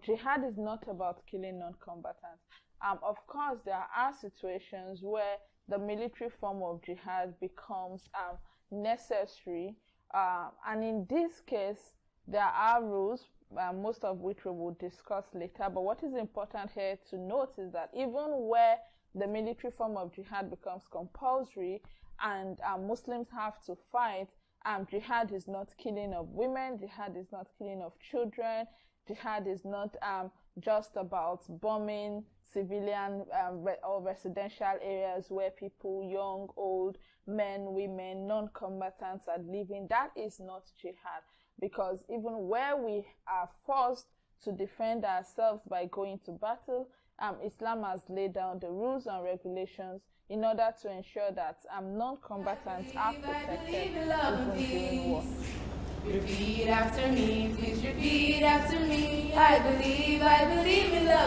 jihad is not about killing non-combatants. Of course, there are situations where the military form of jihad becomes necessary, and in this case, there are rules, most of which we will discuss later. But what is important here to note is that even where the military form of jihad becomes compulsory and Muslims have to fight, jihad is not killing of women, jihad is not killing of children, jihad is not just about bombing civilian or residential areas where people, young, old, men, women, non-combatants are living. That is not jihad, because even where we are forced to defend ourselves by going to battle, Islam has laid down the rules and regulations in order to ensure that non-combatants are protected even during war. Repeat after me, please repeat after me. I believe in love.